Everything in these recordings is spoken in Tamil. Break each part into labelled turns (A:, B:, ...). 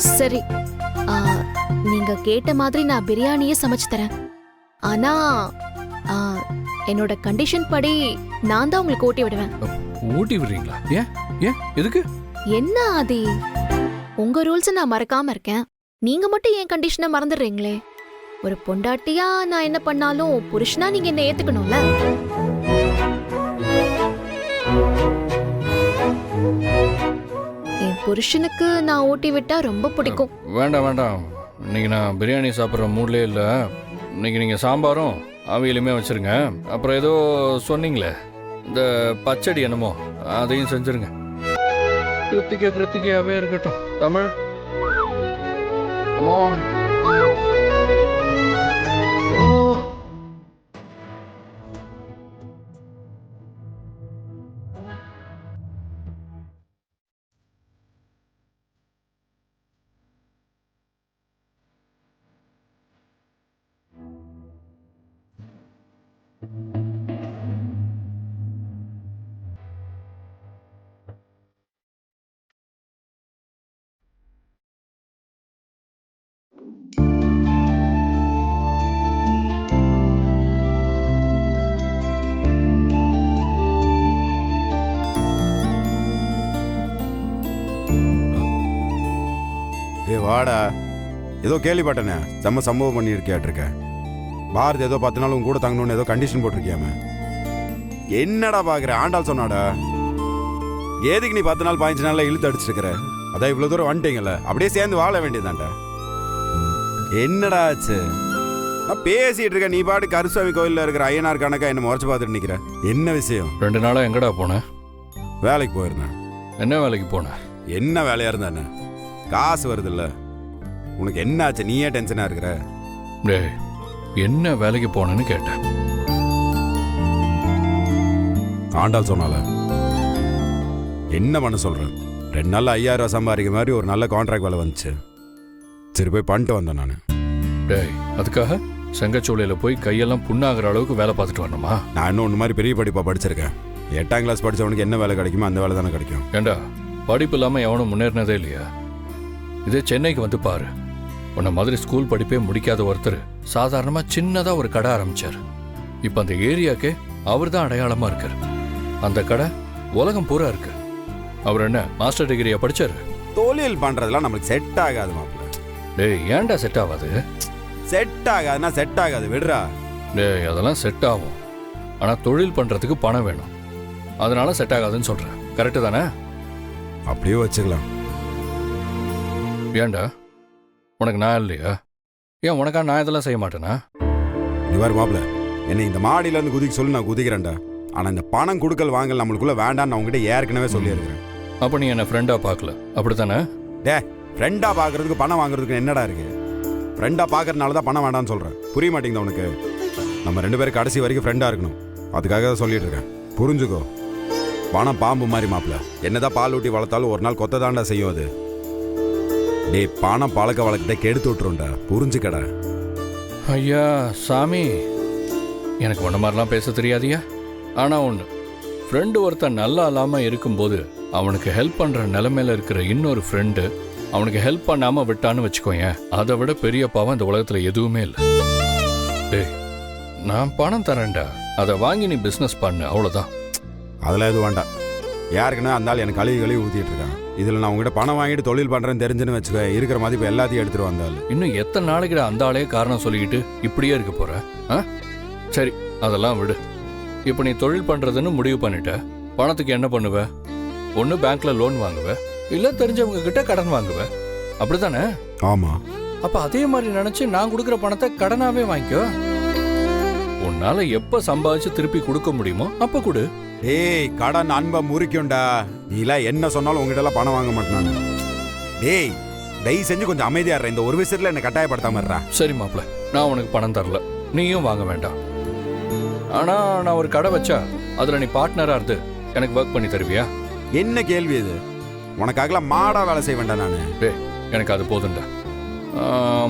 A: சரி, ஆ, நீங்க கேட்ட மாதிரி நான் பிரியாணியே சமைச்சு தரேன். ஆனா ஆ, என்னோட கண்டிஷன் படி நான் தான் உங்களுக்கு ஊட்டி விடுவேன்.
B: ஊட்டி விடுறீங்களா? ஏன் ஏன் எதுக்கு?
A: என்ன ஆதி, உங்க ரூல்ஸ் நான் மறக்காம இருக்கேன், நீங்க மட்டும் என் கண்டிஷனை மறந்துடுறீங்களே. ஒரு பொண்டாட்டியா நான் என்ன பண்ணாலும் புருஷனா நீங்க என்ன ஏத்துக்கணும்ல. என் புருஷனுக்கு நான் ஊட்டி விட்டா ரொம்ப பிடிக்கும்.
B: வேண்டாம் வேண்டாம், இன்னைக்கு நான் பிரியாணி சாப்பிட்ற மூட்லேயே இல்லை. இன்னைக்கு நீங்கள் சாம்பாரும் அவியலுமே வச்சுருங்க. அப்புறம் ஏதோ சொன்னீங்களே இந்த பச்சடி என்னமோ, அதையும் செஞ்சுருங்க. கிருத்திகையாகவே இருக்கட்டும். Tamil Come on.
C: வாடா, ஏதோ கேள்விப்பட்டனே செம்ம சம்பவம் பண்ணியிருக்கியாட்டிருக்க. பாரதி ஏதோ 10 நாள் உங்க கூட தங்கணும்னு ஏதோ கண்டிஷன் போட்டிருக்கியாம. என்னடா பாக்குற, ஆண்டாள் சொன்னாடா. எதுக்கு நீ 10 நாள் 15 நாள்ல இழுத்து அடிச்சிருக்கிற? அதான் இவ்வளவு தூரம் வந்துட்டீங்கல்ல, அப்படியே சேர்ந்து வாழ வேண்டியதான்டா. என்னடா ஆச்சு? நான் பேசிட்டு இருக்க, நீ பாட்டு கருசாமி கோயில்ல இருக்கிற ஐயனார் கணக்கா என்ன முறைச்சு பார்த்துட்டு நிக்கிற. என்ன விஷயம்?
B: 2 நாளா எங்கடா போன?
C: வேலைக்கு போயிருந்தேன்.
B: என்ன வேலைக்கு போன?
C: என்ன வேலையா இருந்தானே, காசு வருது இல்ல. உனக்கு என்ன ஆச்சு? நீயே டென்ஷனா இருக்கிற?
B: டேய், என்ன வேலைக்கு போனேன்னு கேட்டேன்.
C: ஆண்டாள் சொன்னால என்ன பண்ண சொல்றேன். 2 நாள் 5000 ரூபாய் சம்பாதிக்க மாதிரி ஒரு நல்ல கான்ட்ராக்ட் வேலை வந்துச்சு. சரி போய் பண்ணிட்டு வந்தேன் நான்.
B: டேய், அதுக்காக செங்கச்சூளையில் போய் கையெல்லாம் புண்ணாகிற அளவுக்கு வேலை பார்த்துட்டு வரணுமா?
C: நான் இன்னும் ஒன்று மாதிரி பெரிய படிப்பா படிச்சிருக்கேன். 8ஆம் கிளாஸ் படிச்சவனுக்கு என்ன வேலை கிடைக்குமோ அந்த வேலை தானே கிடைக்கும்.
B: ஏண்டா, படிப்பு இல்லாமல் எவனும் முன்னேறினதே இல்லையா? இதே சென்னைக்கு வந்து பாரு. உன்ன மாதிரி ஸ்கூல் படிப்பே முடிக்காத ஒருத்தர் சாதாரணமாக சின்னதாக ஒரு கடை ஆரம்பிச்சார். இப்போ அந்த ஏரியாக்கே அவர் தான் அடையாளமாக இருக்கார். அந்த கடை உலகம் பூரா இருக்கு. அவர் என்ன மாஸ்டர் டிகிரியா படிச்சாரு?
C: தொழில் பண்றதெல்லாம் நம்மளுக்கு செட் ஆகாது மாப்பிள்ள.
B: டேய், ஏன்டா செட் ஆகாது?
C: செட் ஆகாதுன்னா செட் ஆகாது, விடுறா.
B: டேய், அதெல்லாம் செட் ஆகும். ஆனால் தொழில் பண்ணுறதுக்கு பணம் வேணும். அதனால செட் ஆகாதுன்னு சொல்கிறேன். கரெக்டு தானே?
C: அப்படியே வச்சுக்கலாம்.
B: ஏன்டா, உனக்கு நான் இல்லையா? ஏன் உனக்கா நான் இதெல்லாம் செய்ய மாட்டேனா?
C: நீ வர மாப்பிள்ள, என்னை இந்த மாடியில இருந்து குதிக்க சொல்லி நான் குதிக்கிறேன்டா. ஆனா இந்த பணம் கொடுக்கல் வாங்கல் நம்மளுக்குள்ள வேண்டாம், நான் உங்ககிட்ட ஏற்கனவே சொல்லியிருக்கிறேன்.
B: அப்போ நீ என்ன ஃப்ரெண்டா பார்க்கல, அப்படித்தானே?
C: டே, ஃப்ரெண்டா பார்க்கறதுக்கு பணம் வாங்குறதுக்கு என்னடா இருக்கு? ஃப்ரெண்டா பார்க்கறதுனால தான் பணம் வேண்டாம்னு சொல்றேன். புரிய மாட்டேங்குது உனக்கு? நம்ம 2 பேரும் கடைசி வரைக்கும் ஃப்ரெண்டா இருக்கணும். அதுக்காக தான் சொல்லிட்டு இருக்கேன். புரிஞ்சுக்கோ. பணம் பாம்பு மாதிரி மாப்பிள்ள, என்னதான் பால் ஊட்டி வளர்த்தாலும் ஒரு நாள் கொத்த தாண்டா செய்யும் அது. டே, பணம் பழக்க வழக்கத்தை கெடுத்து விட்டுருண்டா, புரிஞ்சுக்கடா.
B: ஐயா சாமி, எனக்கு ஒன்ன மாதிரிலாம் பேச தெரியாதியா. ஆனால் ஒன்று, ஃப்ரெண்டு ஒருத்தன் நல்லா இல்லாமல் இருக்கும்போது அவனுக்கு ஹெல்ப் பண்ணுற நிலைமையில இருக்கிற இன்னொரு ஃப்ரெண்டு அவனுக்கு ஹெல்ப் பண்ணாமல் விட்டான்னு வச்சுக்கோங்க, அதை விட பெரிய பாவம் இந்த உலகத்தில் எதுவுமே இல்லை. டேய், நான் பணம் தரேன்டா, அதை வாங்கி நீ பிஸ்னஸ் பண்ணு, அவ்வளோதான்.
C: அதெல்லாம் எதுவும் வேண்டாம். யாருக்குன்னா அந்த ஆள் எனக்கு கழுவி ஊற்றிட்டு இருக்கான். இதில் நான் உங்ககிட்ட பணம் வாங்கிட்டு தொழில் பண்ணுறேன்னு தெரிஞ்சுன்னு வச்சுக்க, இருக்கிற மதிப்பு எல்லாத்தையும் எடுத்துட்டு வந்தாள்.
B: இன்னும் எத்தனை நாளைக்கு அந்த ஆளே காரணம் சொல்லிக்கிட்டு இப்படியே இருக்க போற? சரி, அதெல்லாம் விடு. இப்போ நீ தொழில் பண்றதுன்னு முடிவு பண்ணிட்ட, பணத்துக்கு என்ன பண்ணுவ? ஒன்று பேங்க்ல லோன் வாங்குவ, இல்லை தெரிஞ்சவங்க கிட்ட கடன் வாங்குவ, அப்படித்தானே?
C: ஆமா.
B: அப்ப அதே மாதிரி நினைச்சு நான் கொடுக்குற பணத்தை கடனாவே வாங்கிக்கோ. உன்னால எப்ப சம்பாதிச்சு திருப்பி கொடுக்க முடியுமோ அப்ப கொடு.
C: டேய், கடன் அன்பை முறிக்கும்டா. நீலாம் என்ன சொன்னாலும் உங்ககிட்ட எல்லாம் பணம் வாங்க மாட்டேன். டேய், தயவு செஞ்சு கொஞ்சம் அமைதியா இருற. இந்த ஒரு விஷயத்துல என்ன கட்டாயப்படுத்தாம இருறா.
B: சரி மாப்ள, நான் உனக்கு பணம் தரல, நீயும் வாங்க வேண்டாம். ஆனா நான் ஒரு கடை வச்சா அதுல நீ பார்ட்னரா இருந்து எனக்கு ஒர்க் பண்ணி தருவியா?
C: என்ன கேள்வி இது? உனக்காகலாம் மாடா வேலை செய்ய வேண்டாம் நானு.
B: டேய், எனக்கு அது போதும்டா.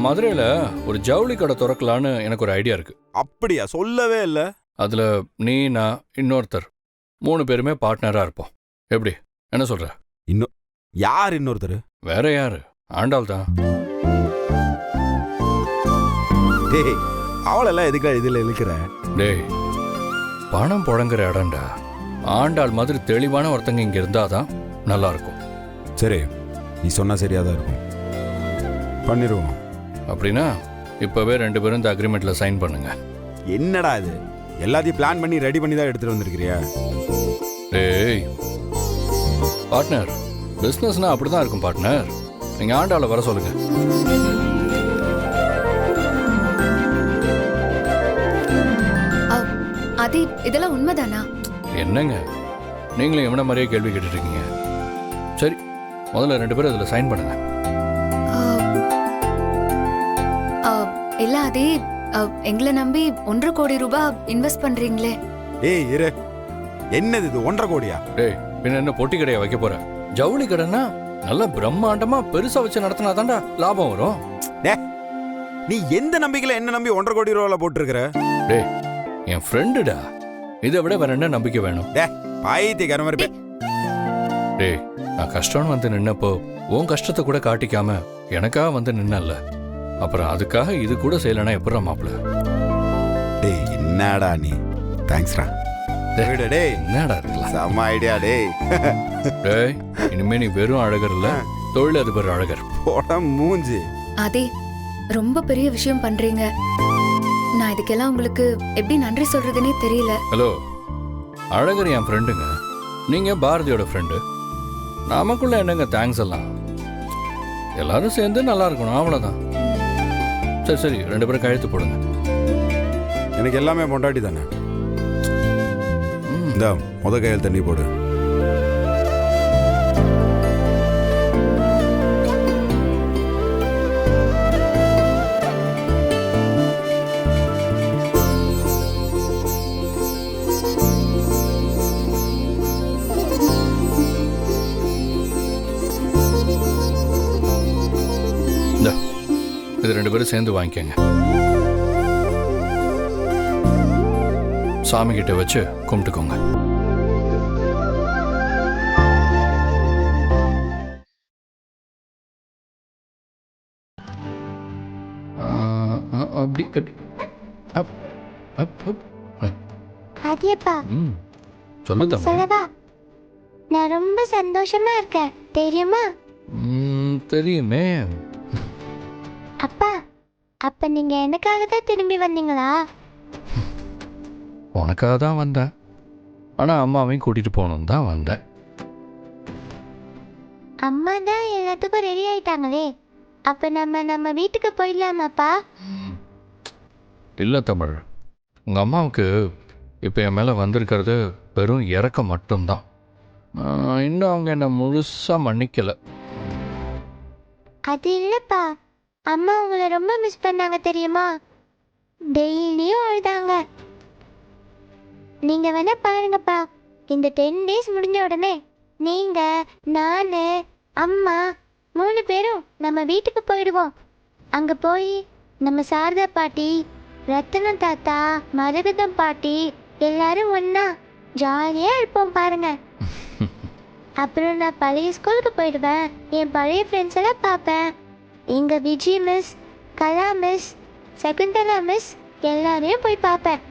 B: மதுரையில ஒரு ஜவுளி கடை திறக்கலான்னு எனக்கு ஒரு ஐடியா இருக்கு.
C: அப்படியா? சொல்லவே இல்ல.
B: அதுல நீ, நான், இன்னொருத்தர் 3 பேருமே பார்ட்னரா இருப்போம். எப்படி, என்ன சொல்ற?
C: இன்னும் யார் இன்னொருத்தர்?
B: வேற யாரு? ஆண்டாள் தான்.
C: டேய் அவளெல்லாம் எதுக்குடா இதில் இழுக்கிற?
B: டேய், பணம் புழங்குற இடம்டா. ஆண்டாள் மாதிரி தெளிவான ஒருத்தங்க இங்க இருந்தாதான் நல்லா இருக்கும்.
C: சரி, நீ சொன்னா சரியா தான் இருக்கும், பண்ணிடுவோம்.
B: அப்படின்னா இப்பவே 2 பேரும் இந்த அக்ரிமெண்ட்ல சைன் பண்ணுங்க.
C: என்னடா இது, எல்லாத்தையும் பிளான் பண்ணி ரெடி பண்ணி தான் எடுத்துட்டு வந்திருக்கிறியா?
B: டேய் பார்ட்னர், பிசினஸ்னா அப்படிதான் இருக்கும் பார்ட்னர். நீங்க ஆண்டாளை வர சொல்லுங்க.
D: அது இதெல்லாம் உண்மைதானா?
B: என்னங்க நீங்களும் எவன மாதிரியே கேள்வி கேட்டுட்டு இருக்கீங்க. சரி, முதல்ல 2 பேரும் அதில் சைன் பண்ணுங்க.
D: இல்ல அதே எங்களை நம்பி 1.5 கோடி ரூபாய் இன்வெஸ்ட் பண்றீங்களே.
C: ஏய் இரு, என்னது இது 1.5 கோடியா?
B: டேய், பின்ன என்ன பொட்டி கடையை வைக்க போற? ஜவுளி கடைன்னா நல்லா பிரம்மாண்டமா பெருசா வச்சு நடத்தினா தான்டா லாபம் வரும்.
C: நீ எந்த நம்பிக்கையில என்ன நம்பி 1.5 கோடி ரூபாய் போட்டிருக்கிற?
B: டேய், என் ஃப்ரெண்டுடா, இதை விட வேற என்ன நம்பிக்கை வேணும்?
C: பாய்த்திக்கார மாதிரி.
B: டேய், நான் கஷ்டம்னு வந்து நின்னப்போ உன் கஷ்டத்தை கூட காட்டிக்காம எனக்காக வந்து நின்னல்ல, அப்புறம் அதுக்காக இது கூட செய்யலன்னா எப்படா மாப்பிள?
C: டேய் என்னடா நீ, தேங்க்ஸ்டா. டேய்
B: என்னடா இருக்கலாம்
C: செம்ம ஐடியா. டேய்
B: டேய், இனிமே நீ வெறும் அழகர் இல்ல, தொழிலதிபர் அழகர்.
C: போட மூஞ்சி.
D: அதே ரொம்ப பெரிய விஷயம் பண்றீங்க. நான் இதுக்கெல்லாம் உங்களுக்கு எப்படி நன்றி சொல்றதுன்னே தெரியல.
B: ஹலோ, அழகர் என் ஃப்ரெண்டுங்க, நீங்க பாரதியோட ஃப்ரெண்டு. நமக்குள்ள என்னங்க தேங்க்ஸ் எல்லாம்? எல்லாரும் சேர்ந்து நல்லா இருக்கணும், அவ்வளோதான். சரி சரி, 2 பேரும் கழுத்து போடுங்க.
C: எனக்கு எல்லாமே பொண்டாட்டி தானே. இந்த முத கையில் தண்ணி போடு.
B: இது 2 பேரும் சேர்ந்து வாங்கிக்கங்க. சாமி கிட்ட வச்சு கும்பிட்டுக்கோங்க. அப்படி
E: அதியப்பா
B: சொல்லு தம்பி.
E: சொல்லவா? நான் ரொம்ப சந்தோஷமா இருக்கேன், தெரியுமா?
B: தெரியுமே.
E: அப்பா, அப்ப நீங்க எனக்காக தான் திரும்பி வந்தீங்களா?
B: உனக்காக தான் வந்தேன், ஆனா அம்மாவையும் கூட்டிட்டு போகணும் தான் வந்தேன்.
E: அம்மா தான் எல்லாத்துக்கும் ரெடி ஆயிட்டாங்களே, அப்ப நம்ம வீட்டுக்கு போயிடலாமாப்பா?
B: இல்லை தமிழ், உங்க அம்மாவுக்கு இப்போ என் மேலே வந்திருக்கிறது வெறும் இறக்கம் மட்டும்தான். இன்னும் அவங்க என்னை முழுசா மன்னிக்கலை.
E: அது இல்லப்பா, அம்மா உங்களை ரொம்ப மிஸ் பண்ணாங்க தெரியுமா? டெய்லியும் அழுதாங்க. நீங்க வேணா பாருங்கப்பா, இந்த 10 days முடிஞ்ச உடனே நீங்க, நானு, அம்மா 3 பேரும் நம்ம வீட்டுக்கு போயிடுவோம். அங்க போய் நம்ம சாரதா பாட்டி, ரத்தனம் தாத்தா, மரகதம் பாட்டி எல்லாரும் ஒன்னா ஜாலியா இருப்போம் பாருங்க. அப்புறம் நான் பழைய ஸ்கூலுக்கு போயிடுவேன், என் பழைய ஃப்ரெண்ட்ஸ் எல்லாம் பார்ப்பேன். எங்க விஜய் மிஸ், கலா மிஸ், சகுந்தலா மிஸ் எல்லாரையும் போய் பார்ப்பேன்.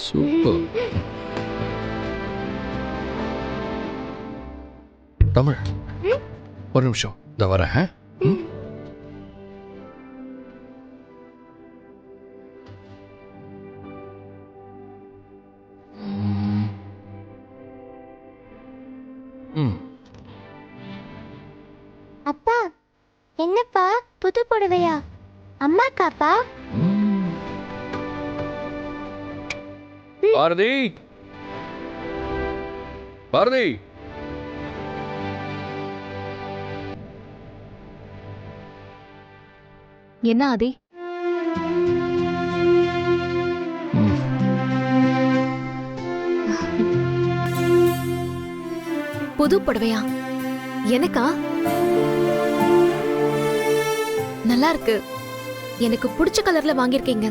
B: சூப்பர். தமிழ், ஒரு நிமிஷம் இந்த வரேன்.
E: அப்பா, என்னப்பா புது புடவையா? அம்மாக்காப்பா?
B: பாரதி, பாரதி,
A: என்ன ஆதி? புது புடவையா? எனக்கா? நல்லா இருக்கு, எனக்கு பிடிச்ச கலர்ல வாங்கியிருக்கீங்க.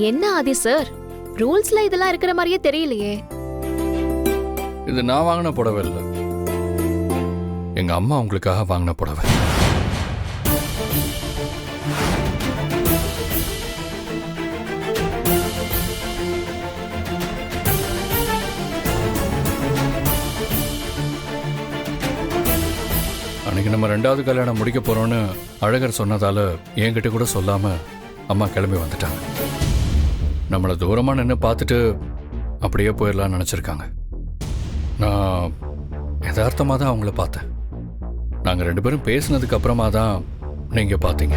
A: என்ன ஆதி சார், ரூல்ஸ்ல இதெல்லாம் இருக்கிற மாதிரியே தெரியலையே.
B: இது நான் வாங்கின புடவை இல்லை, எங்க அம்மா உங்களுக்காக வாங்கின புடவை. அன்னைக்கு நம்ம 2வது கல்யாணம் முடிக்க போறோம்னு அழகர் சொன்னதால என்கிட்ட கூட சொல்லாம அம்மா கிளம்பி வந்துட்டாங்க. நம்மளை தூரமா நின்று பார்த்துட்டு அப்படியே போயிடலாம்னு நினைச்சிருக்காங்க. நான் யதார்த்தமாக தான் அவங்கள பார்த்தேன். நாங்கள் 2 பேரும் பேசினதுக்கு அப்புறமா தான் நீங்க பார்த்தீங்க.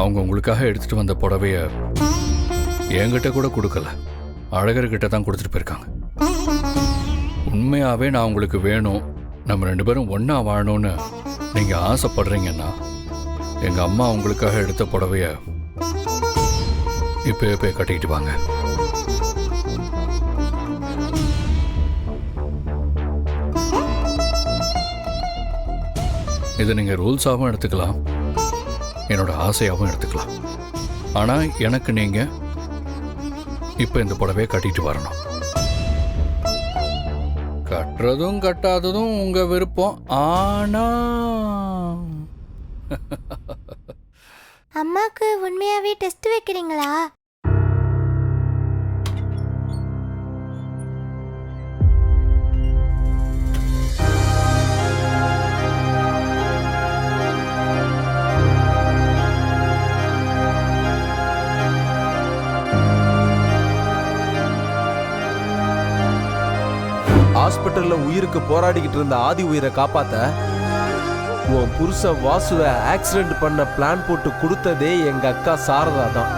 B: அவங்க உங்களுக்காக எடுத்துட்டு வந்த புடவைய என்கிட்ட கூட கொடுக்கல, அழகர்கிட்ட தான் கொடுத்துட்டு போயிருக்காங்க. உண்மையாவே நான் உங்களுக்கு வேணும், நம்ம 2 பேரும் ஒண்ணா வாழணும்னு நீங்க ஆசைப்படுறீங்கன்னா எங்க அம்மா உங்களுக்காக எடுத்த புடவைய இப்பவே போய் கட்டிக்கிட்டு வாங்க. இதை நீங்க ரூல்ஸாகவும் எடுத்துக்கலாம், என்னோட ஆசையாகவும் எடுத்துக்கலாம். ஆனா எனக்கு நீங்க இப்ப இந்த புடவையை கட்டிட்டு வரணும். கட்டுறதும் கட்டாததும் உங்க விருப்பம். ஆனா
E: அம்மாக்கு உண்மையாவே டெஸ்ட் வைக்கிறீங்களா?
F: ஹாஸ்பிட்டல்ல உயிருக்கு போராடிக்கிட்டு இருந்த ஆதி உயிரை காப்பாத்த உன் புருஷன் வாசுவை ஆக்சிடென்ட் பண்ண பிளான் போட்டு கொடுத்ததே எங்க அக்கா சாரதா தான்.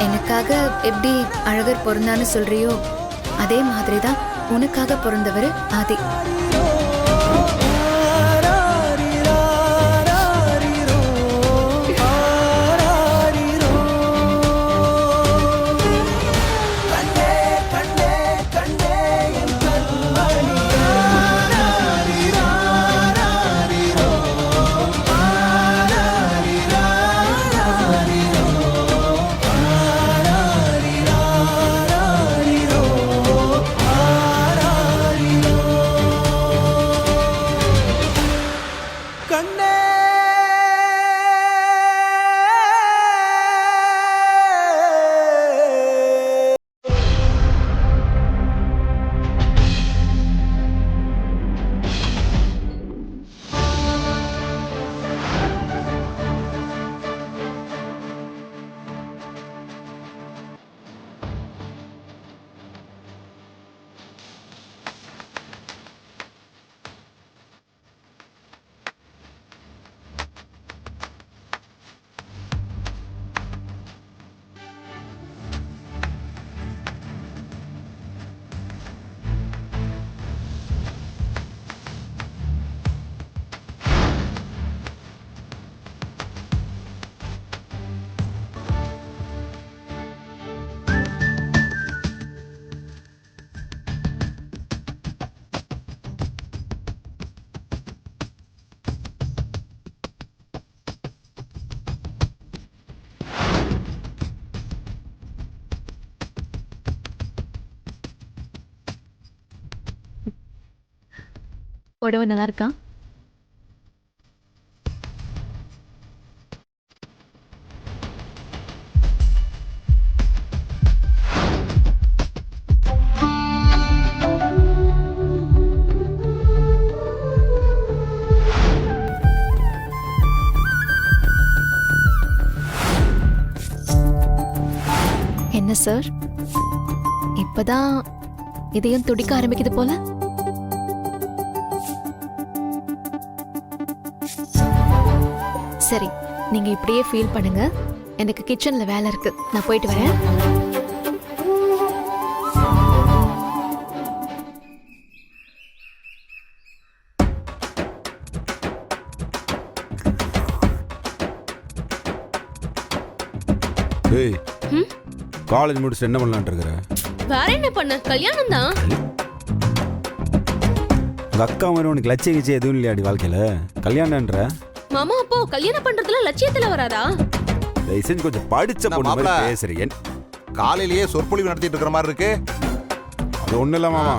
D: எனக்காக எப்படி அழகர் பிறந்தான்னு சொல்றியோ அதே மாதிரி தான் உனக்காக பிறந்தவர் ஆதி.
A: புடவை நல்லா இருக்கா? என்ன சார், இப்பதான் இதயம் துடிக்க ஆரம்பிக்குது போல. சரி, நீங்க இப்படியே ஃபீல் பண்ணுங்க. எனக்கு கிச்சன்ல வேலை இருக்கு, நான் போயிட்டு வரேன்.
C: ஏய், காலேஜ் முடிச்சுட்டு என்ன பண்ணலான்ட்டு இருக்கிற?
G: வேற என்ன பண்ண? கல்யாணம் தான்.
C: உங்க அக்கா மாதிரி உனக்கு லட்சிய கிச்சை எதுவும் இல்லையாடி வாழ்க்கையில? கல்யாணம்ன்ற
G: மாமா அப்போ கல்யாணம் பண்றதுல லட்சியத்துல வராதா?
C: தயவுசெஞ்சு கொஞ்சம் படிச்ச பொண்ணு மாதிரி பேசுறீங்க.
H: காலையிலேயே சொற்பொழிவு நடத்திட்டு இருக்கிற மாதிரி இருக்கு.
C: அது ஒண்ணு இல்ல மாமா,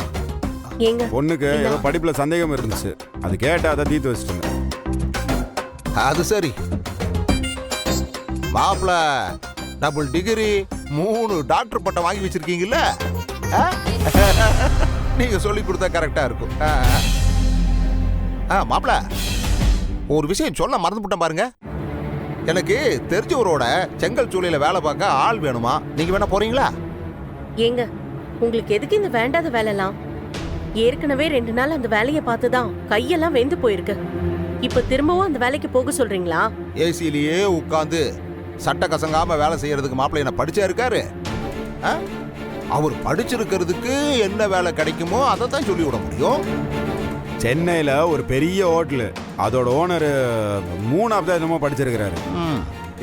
G: ஏங்க
C: பொண்ணுக்கு ஏதோ படிப்புல சந்தேகம் இருந்துச்சு, அது கேட்டா அதை தீர்த்து வச்சுட்டு.
H: அது சரி மாப்பிள, டபுள் டிகிரி 3 டாக்டர் பட்டம் வாங்கி வச்சிருக்கீங்கல்ல, நீங்க சொல்லி கொடுத்தா கரெக்டா இருக்கும். மாப்பிள, ஒரு விஷயம் சொல்ல மறந்துவிட்டேன் பாருங்க. எனக்கு தெரிஞ்சவரோட செங்கல் சூளையில வேலை பார்க்க ஆள் வேணுமா, நீங்க வேணா போறீங்களா?
G: ஏங்க உங்களுக்கு எதுக்கு இந்த வேண்டாத வேலைலாம்? ஏற்கனவே 2 நாள் அந்த வேலையை பார்த்துதான் கையெல்லாம் வெந்து போயிருக்கு. இப்ப திரும்பவும் அந்த வேலைக்கு போக சொல்றீங்களா?
H: ஏசிலேயே உட்காந்து சட்டை கசங்காம வேலை செய்யறதுக்கு மாப்பிள்ளை என்ன படிச்சா இருக்காரு? அவர் படிச்சிருக்கிறதுக்கு என்ன வேலை கிடைக்குமோ அதை தான் சொல்லி விட முடியும்.
C: சென்னையில ஒரு பெரிய ஹோட்டலு, அதோட ஓனர் 3வது என்னமோ படிச்சிருக்கிறாரு.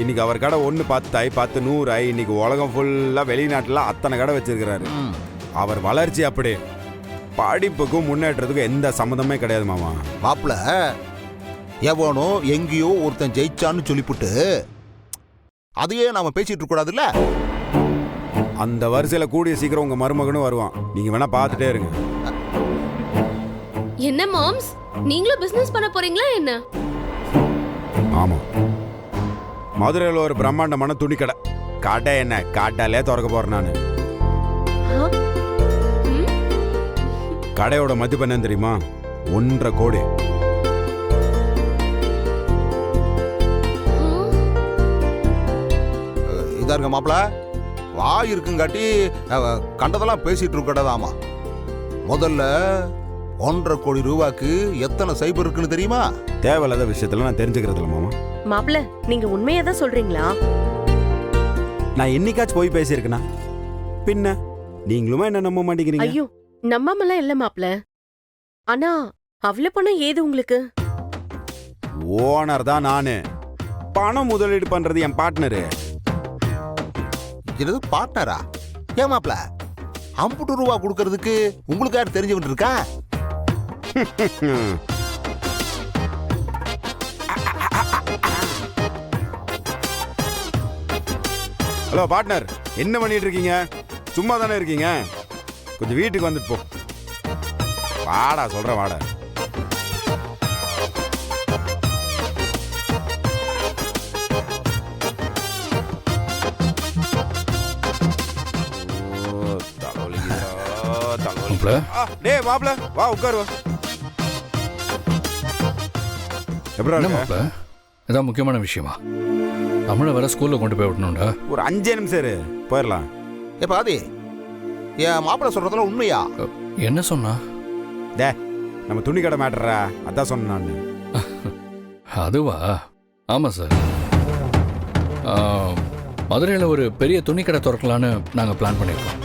C: இன்னைக்கு அவர் கடை 1 10 ஆகி 10 100 ஆகி இன்னைக்கு உலகம் ஃபுல்லா வெளிநாட்டுல அத்தனை கடை வச்சிருக்கிறாரு. அவர் வளர்ச்சி அப்படி, படிப்புக்கும் முன்னேற்றத்துக்கும் எந்த சம்மந்தமே கிடையாது மாமா.
H: மாப்பிள்ள, எவனோ எங்கேயோ ஒருத்தன் ஜெயிச்சான்னு சொல்லிவிட்டு அதையே நாம பேசிட்டு இருக்க கூடாதுல்ல.
C: அந்த வரிசையில கூடிய சீக்கிரம் உங்க மருமகனும் வருவான், நீங்க வேணா பார்த்துட்டே இருங்க.
G: என்ன மாம்ஸ், நீங்களும் பிசினஸ் பண்ண போறீங்களா என்ன?
C: ஆமா, மதுரையில் ஒரு பிரம்மாண்டமான துணி கடை. கடை என்ன, காட்டாலே திறக்க போறேன் நானு. கடையோட மதிப்பு என்ன தெரியுமா? 1.5 கோடி.
H: இதா இருக்க மாப்பிள்ள, வாய் இருக்குங்காட்டி கண்டதெல்லாம் பேசிட்டு இருக்கடாதாமா. முதல்ல 1.5 கோடி ரூபாய்க்கு எத்தனை சைபர் இருக்குன்னு தெரியுமா?
C: தேவையில்லாத விஷயத்துல நான் தெரிஞ்சுக்கிறது இல்லை மாமா.
G: மாப்பிள்ள, நீங்க உண்மையா தான் சொல்றீங்களா?
C: நான் என்னைக்காச்சும் போய் பேசியிருக்கேனா? பின்ன நீங்களுமே என்ன நம்ப மாட்டேங்கிறீங்க.
G: ஐயோ, நம்பாமலாம் இல்ல மாப்பிள்ள. ஆனா அவ்வளவு பணம் ஏது உங்களுக்கு?
C: ஓனர் தான் நானு, பணம் முதலீடு பண்றது என் பார்ட்னரு.
H: இது பார்ட்னரா? ஏன் மாப்பிள்ள, 50 ரூபா கொடுக்கறதுக்கு உங்களுக்கு யார் தெரிஞ்சவன் இருக்கா?
C: ஹலோ பார்ட்னர், என்ன பண்ணிட்டு இருக்கீங்க? சும்மா தானே இருக்கீங்க? கொஞ்சம் வீட்டுக்கு வந்துட்டு போ. வாடா, சொல்றேன் வாடா. டேய் மாப்ள, வா உட்காரு.
B: என்ன மாப்ள, இதான் முக்கியமான விஷயமா? தமிழை வர ஸ்கூல்ல கொண்டு போய் விடணும்டா.
C: ஒரு 5 நிமிஷம் இரு, போயிடலாம்.
H: ஏ பாதி, என் மாப்பிள்ள சொல்றதுல உண்மையா?
B: என்ன சொன்னா?
C: டே, நம்ம துணி கடை மேட்டரா, அதான் சொன்னேன் நான்.
B: அதுவா? ஆமா சார், மதுரையில் ஒரு பெரிய துணி கடை திறக்கலான்னு நாங்கள் பிளான் பண்ணியிருக்கோம்.